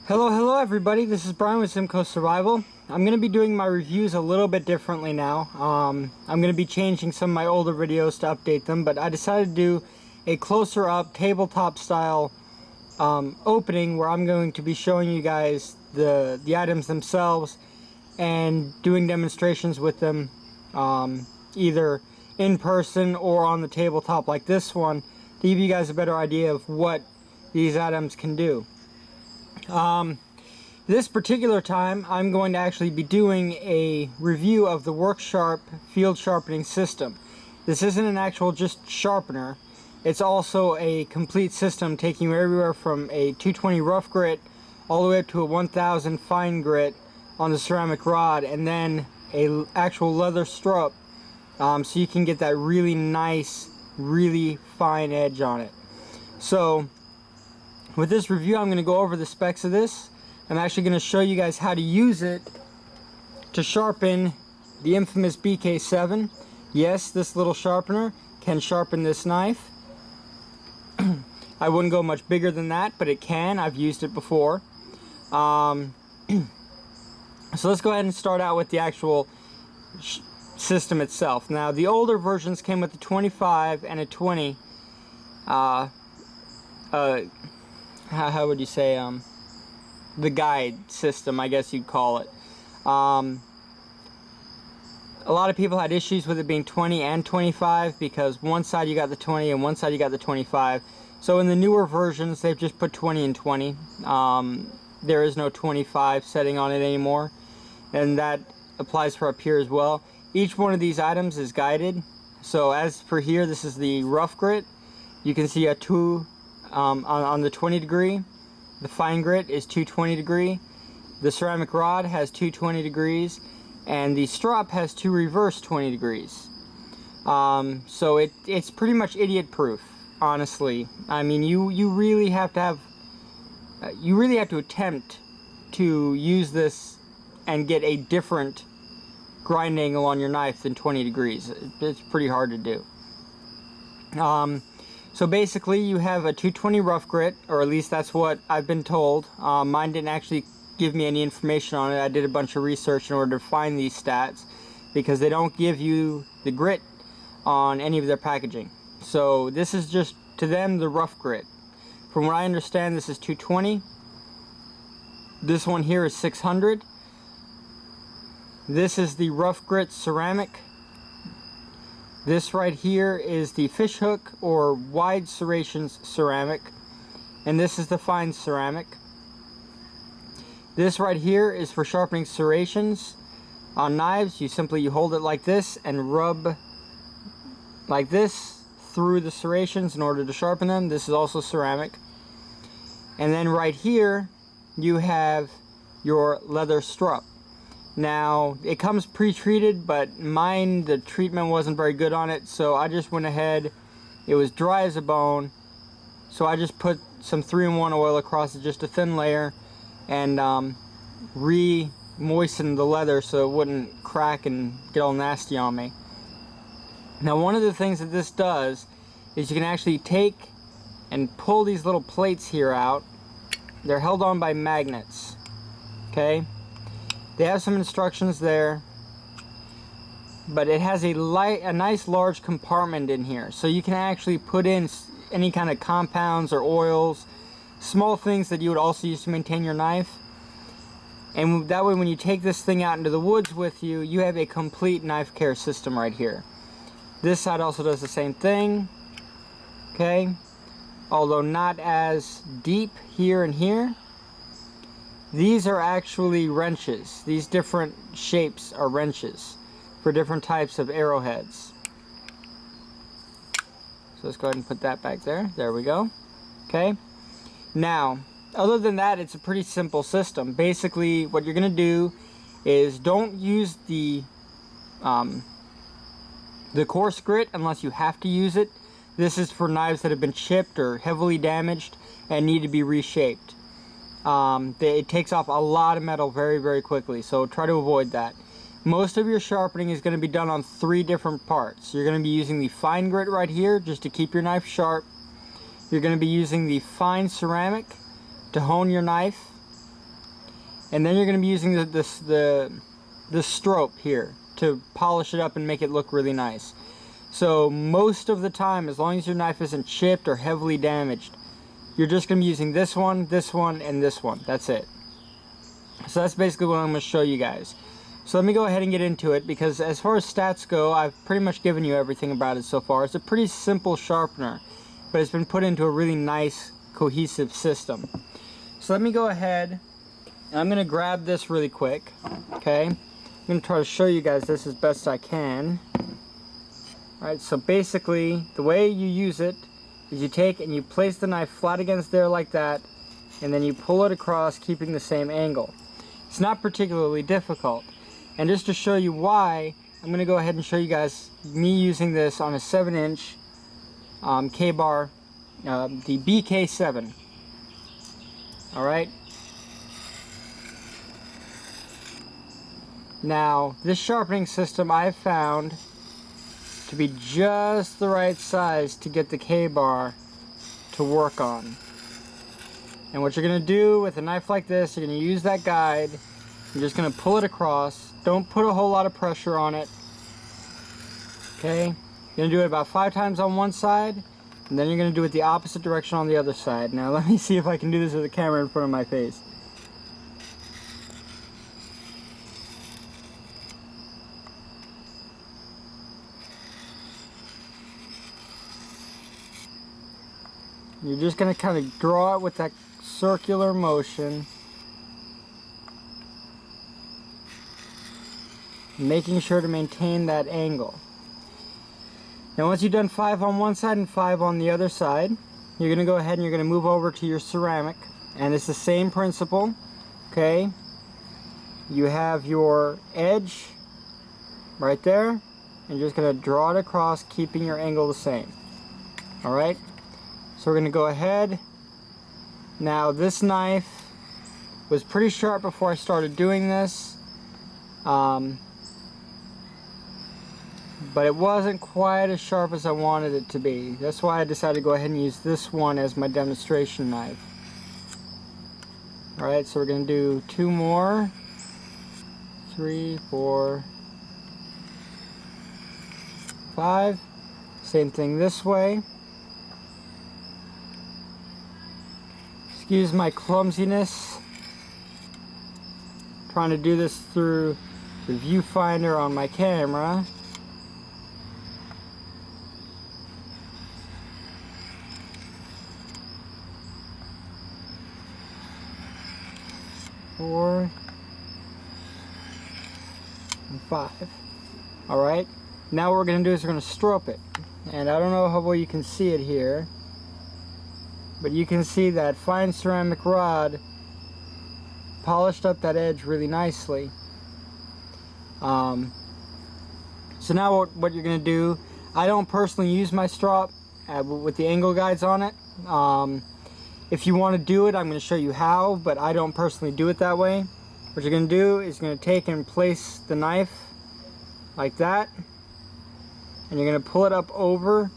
Hello everybody, this is Brian with Simcoe Survival. I'm going to be doing my reviews a little bit differently now. I'm going to be changing some of my older videos to update them, but I decided to do a closer up tabletop style opening where I'm going to be showing you guys the items themselves and doing demonstrations with them either in person or on the tabletop like this one to give you guys a better idea of what these items can do. This particular time I'm going to actually be doing a review of the WorkSharp field sharpening system. This isn't an actual just sharpener, it's also a complete system taking you everywhere from a 220 rough grit all the way up to a 1000 fine grit on the ceramic rod, and then a actual leather strap so you can get that really nice, really fine edge on it. So with this review I'm going to go over the specs of this. I'm actually going to show you guys how to use it to sharpen the infamous BK7. Yes, this little sharpener can sharpen this knife. I wouldn't go much bigger than that, but it can. I've used it before. So let's go ahead and start out with the actual system itself. Now, the older versions came with a 25 and a 20. How would you say, the guide system, I guess you'd call it. A lot of people had issues with it being 20 and 25 because one side you got the 20 and one side you got the 25. So in the newer versions they've just put 20 and 20. There is no 25 setting on it anymore, and that applies for up here as well. Each one of these items is guided. So as for here, this is the rough grit. You can see a 2 on the 20 degree. The fine grit is 220 degree. The ceramic rod has 220 degrees, and the strap has 2 reverse 20 degrees. So it's pretty much idiot proof, honestly. I mean, you really have to attempt to use this and get a different grind angle on your knife than 20 degrees. It's pretty hard to do. So basically you have a 220 rough grit, or at least that's what I've been told. Mine didn't actually give me any information on it. I did a bunch of research in order to find these stats because they don't give you the grit on any of their packaging. So this is just, to them, the rough grit. From what I understand, this is 220. This one here is 600. This is the rough grit ceramic. This right here is the fish hook or wide serrations ceramic, and this is the fine ceramic. This right here is for sharpening serrations on knives. You hold it like this and rub like this through the serrations in order to sharpen them. This is also ceramic. And then right here you have your leather strap. Now, it comes pre-treated, but mine, the treatment wasn't very good on it, so I just went ahead. It was dry as a bone, so I just put some 3-in-1 oil across it, just a thin layer, and re-moistened the leather so it wouldn't crack and get all nasty on me. Now, one of the things that this does is you can actually take and pull these little plates here out. They're held on by magnets, okay? They have some instructions there, but it has a nice large compartment in here, so you can actually put in any kind of compounds or oils, small things that you would also use to maintain your knife. And that way when you take this thing out into the woods with you, you have a complete knife care system right here. This side also does the same thing, okay, although not as deep here and here. These are actually wrenches. These different shapes are wrenches for different types of arrowheads. So let's go ahead and put that back there. There we go. Okay. Now, other than that, it's a pretty simple system. Basically, what you're going to do is don't use the coarse grit unless you have to use it. This is for knives that have been chipped or heavily damaged and need to be reshaped. It takes off a lot of metal very, very quickly, so try to avoid that. Most of your sharpening is going to be done on 3 different parts. You're going to be using the fine grit right here just to keep your knife sharp. You're going to be using the fine ceramic to hone your knife. And then you're going to be using the stroke here to polish it up and make it look really nice. So most of the time, as long as your knife isn't chipped or heavily damaged, you're just going to be using this one, and this one. That's it. So that's basically what I'm going to show you guys. So let me go ahead and get into it, because as far as stats go, I've pretty much given you everything about it so far. It's a pretty simple sharpener, but it's been put into a really nice, cohesive system. So let me go ahead, and I'm going to grab this really quick, okay? I'm going to try to show you guys this as best I can. Alright, so basically, the way you use it is you take and you place the knife flat against there like that, and then you pull it across, keeping the same angle. It's not particularly difficult. And just to show you why, I'm going to go ahead and show you guys me using this on a 7-inch K-bar, the BK7. Alright? Now, this sharpening system I've found to be just the right size to get the K-bar to work on. And what you're going to do with a knife like this, you're going to use that guide. You're just going to pull it across. Don't put a whole lot of pressure on it. Okay? You're going to do it about 5 times on one side, and then you're going to do it the opposite direction on the other side. Now let me see if I can do this with the camera in front of my face. You're just going to kind of draw it with that circular motion, making sure to maintain that angle. Now once you've done 5 on one side and 5 on the other side, you're going to go ahead and you're going to move over to your ceramic, and it's the same principle. Okay, you have your edge right there, and you're just going to draw it across, keeping your angle the same. Alright, so we're going to go ahead. Now this knife was pretty sharp before I started doing this, but it wasn't quite as sharp as I wanted it to be. That's why I decided to go ahead and use this one as my demonstration knife. Alright, so we're going to do 2 more. 3, 4, 5. Same thing this way. Excuse my clumsiness. Trying to do this through the viewfinder on my camera. Four and 5. Alright, now what we're going to do is we're going to stroke it. And I don't know how well you can see it here, but you can see that fine ceramic rod polished up that edge really nicely. So now what you're going to do, I don't personally use my strop with the angle guides on it. If you want to do it, I'm going to show you how, but I don't personally do it that way. What you're going to do is you're going to take and place the knife like that, and you're going to pull it up over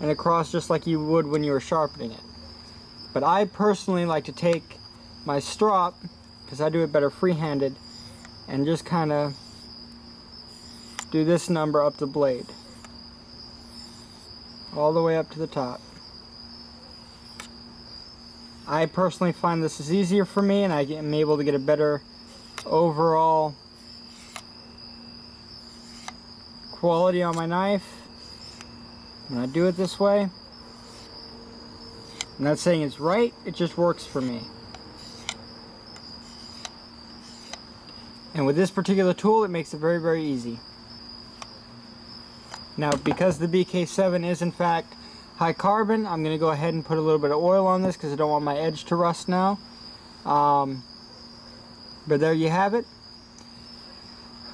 and across just like you would when you were sharpening it. But I personally like to take my strop, because I do it better free-handed, and just kind of do this number up the blade, all the way up to the top. I personally find this is easier for me, and I am able to get a better overall quality on my knife when I do it this way. I'm not saying it's right, it just works for me. And with this particular tool, it makes it very, very easy. Now, because the BK7 is in fact high carbon, I'm going to go ahead and put a little bit of oil on this because I don't want my edge to rust now. But there you have it.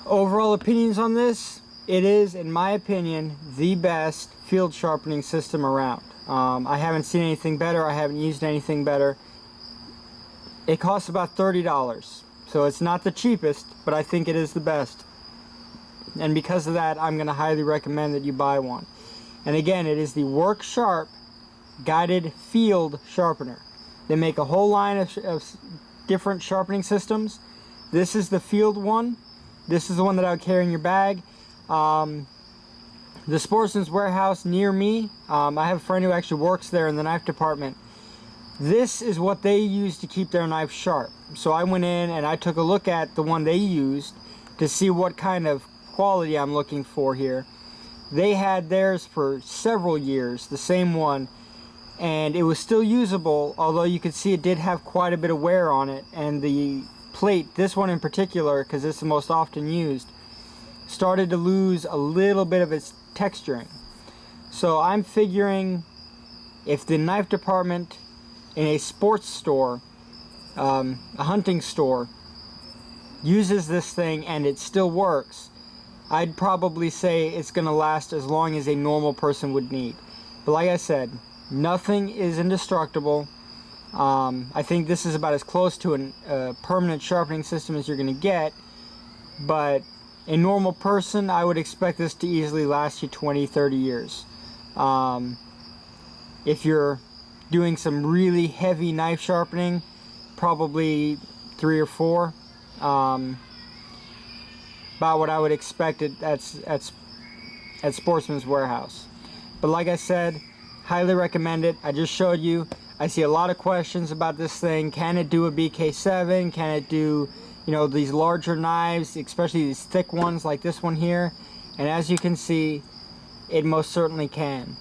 Overall opinions on this, it is, in my opinion, the best field sharpening system around. I haven't seen anything better. I haven't used anything better. It costs about $30, so it's not the cheapest, but I think it is the best. And because of that, I'm going to highly recommend that you buy one. And again, it is the Work Sharp guided field sharpener. They make a whole line of different sharpening systems. This is the Field one. This is the one that I would carry in your bag. The Sportsman's Warehouse near me, I have a friend who actually works there in the knife department. This is what they use to keep their knife sharp. So I went in and I took a look at the one they used to see what kind of quality I'm looking for here. They had theirs for several years, the same one, and it was still usable, although you could see it did have quite a bit of wear on it, and the plate, this one in particular, because it's the most often used, started to lose a little bit of its texturing. So I'm figuring if the knife department in a sports store, a hunting store, uses this thing and it still works, I'd probably say it's going to last as long as a normal person would need. But like I said, nothing is indestructible. I think this is about as close to a permanent sharpening system as you're going to get, but a normal person, I would expect this to easily last you 20-30 years. If you're doing some really heavy knife sharpening, probably 3 or 4. About what I would expect at Sportsman's Warehouse. But like I said, highly recommend it. I just showed you. I see a lot of questions about this thing. Can it do a BK7? Can it do, you know, these larger knives, especially these thick ones like this one here? And as you can see, it most certainly can.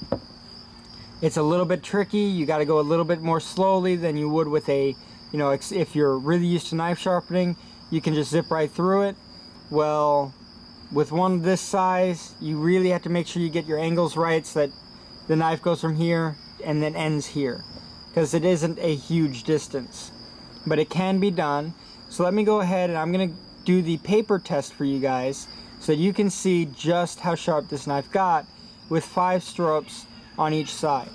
It's a little bit tricky. You got to go a little bit more slowly than you would with a, you know, if you're really used to knife sharpening, you can just zip right through it. Well, with one this size, you really have to make sure you get your angles right so that the knife goes from here and then ends here, because it isn't a huge distance, but it can be done. So let me go ahead and I'm going to do the paper test for you guys so that you can see just how sharp this knife got with 5 strokes on each side.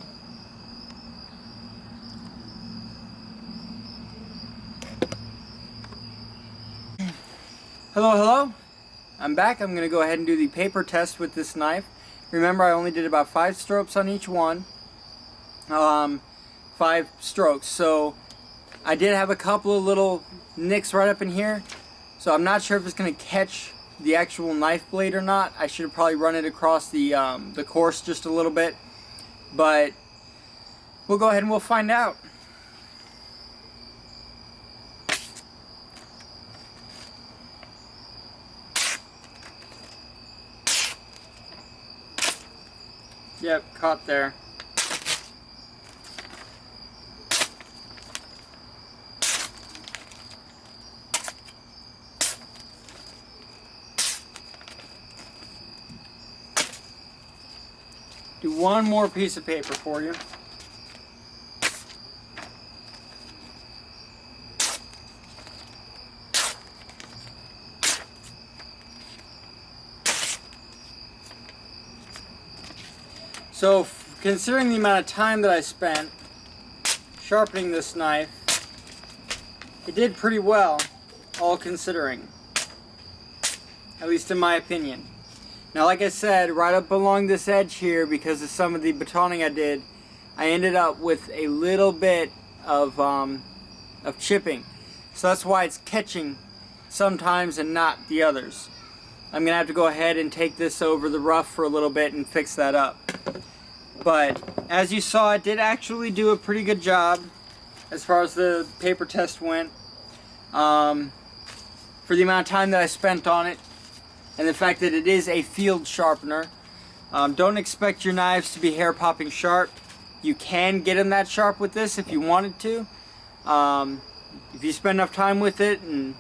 Hello, I'm back. I'm going to go ahead and do the paper test with this knife. Remember, I only did about 5 strokes on each one. 5 strokes. So I did have a couple of little nicks right up in here. So I'm not sure if it's going to catch the actual knife blade or not. I should have probably run it across the coarse just a little bit. But we'll go ahead and we'll find out. Yep, caught there. Do one more piece of paper for you. So, considering the amount of time that I spent sharpening this knife, it did pretty well, all considering. At least in my opinion. Now, like I said, right up along this edge here, because of some of the batoning I did, I ended up with a little bit of chipping. So that's why it's catching sometimes and not the others. I'm going to have to go ahead and take this over the rough for a little bit and fix that up. But as you saw, it did actually do a pretty good job as far as the paper test went. For the amount of time that I spent on it, and the fact that it is a field sharpener. Don't expect your knives to be hair popping sharp. You can get them that sharp with this if you wanted to. If you spend enough time with it, and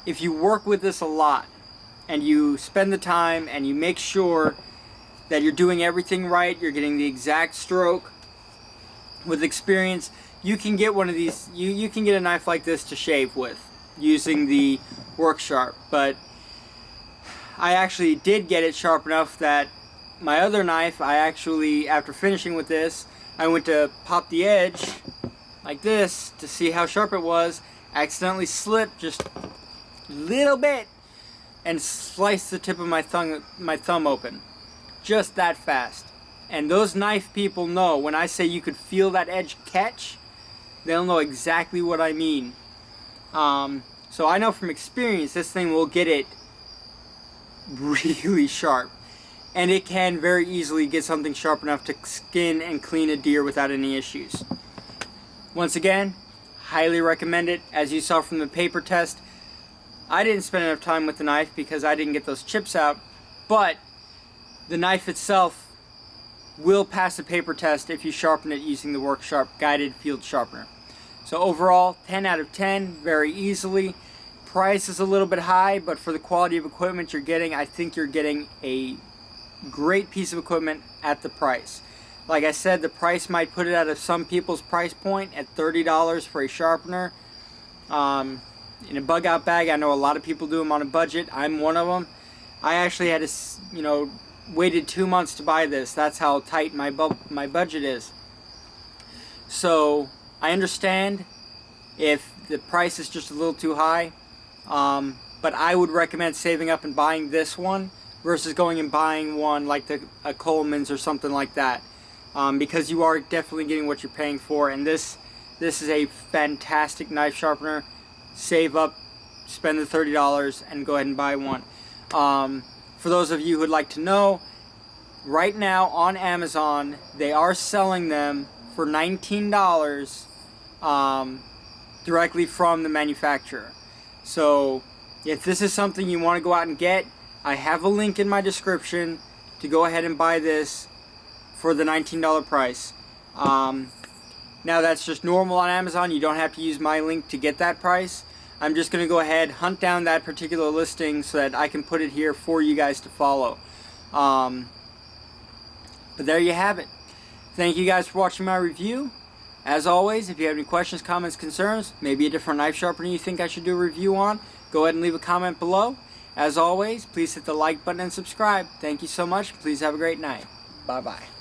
if you work with this a lot, and you spend the time and you make sure that you're doing everything right, you're getting the exact stroke with experience, you can get one of these, you can get a knife like this to shave with using the work sharp. But I actually did get it sharp enough that my other knife, I actually, after finishing with this, I went to pop the edge like this to see how sharp it was, accidentally slipped just a little bit and sliced the tip of my thumb open. Just that fast. And those knife people know when I say you could feel that edge catch, they'll know exactly what I mean. So I know from experience this thing will get it really sharp. And it can very easily get something sharp enough to skin and clean a deer without any issues. Once again, highly recommend it. As you saw from the paper test, I didn't spend enough time with the knife because I didn't get those chips out, but the knife itself will pass the paper test if you sharpen it using the Work Sharp guided field sharpener. So overall, 10 out of 10, very easily. Price is a little bit high, but for the quality of equipment you're getting, I think you're getting a great piece of equipment at the price. Like I said, the price might put it at some people's price point at $30 for a sharpener. In a bug out bag, I know a lot of people do them on a budget. I'm one of them. I actually had to, waited 2 months to buy this. That's how tight my budget is. So I understand if the price is just a little too high, but I would recommend saving up and buying this one versus going and buying one like a Coleman's or something like that, because you are definitely getting what you're paying for. And this is a fantastic knife sharpener. Save up, spend the $30, and go ahead and buy one. For those of you who would like to know, right now on Amazon they are selling them for $19 directly from the manufacturer. So if this is something you want to go out and get, I have a link in my description to go ahead and buy this for the $19 price. Now that's just normal on Amazon. You don't have to use my link to get that price. I'm just going to go ahead, hunt down that particular listing so that I can put it here for you guys to follow. But there you have it. Thank you guys for watching my review. As always, if you have any questions, comments, concerns, maybe a different knife sharpener you think I should do a review on, go ahead and leave a comment below. As always, please hit the like button and subscribe. Thank you so much. Please have a great night. Bye-bye.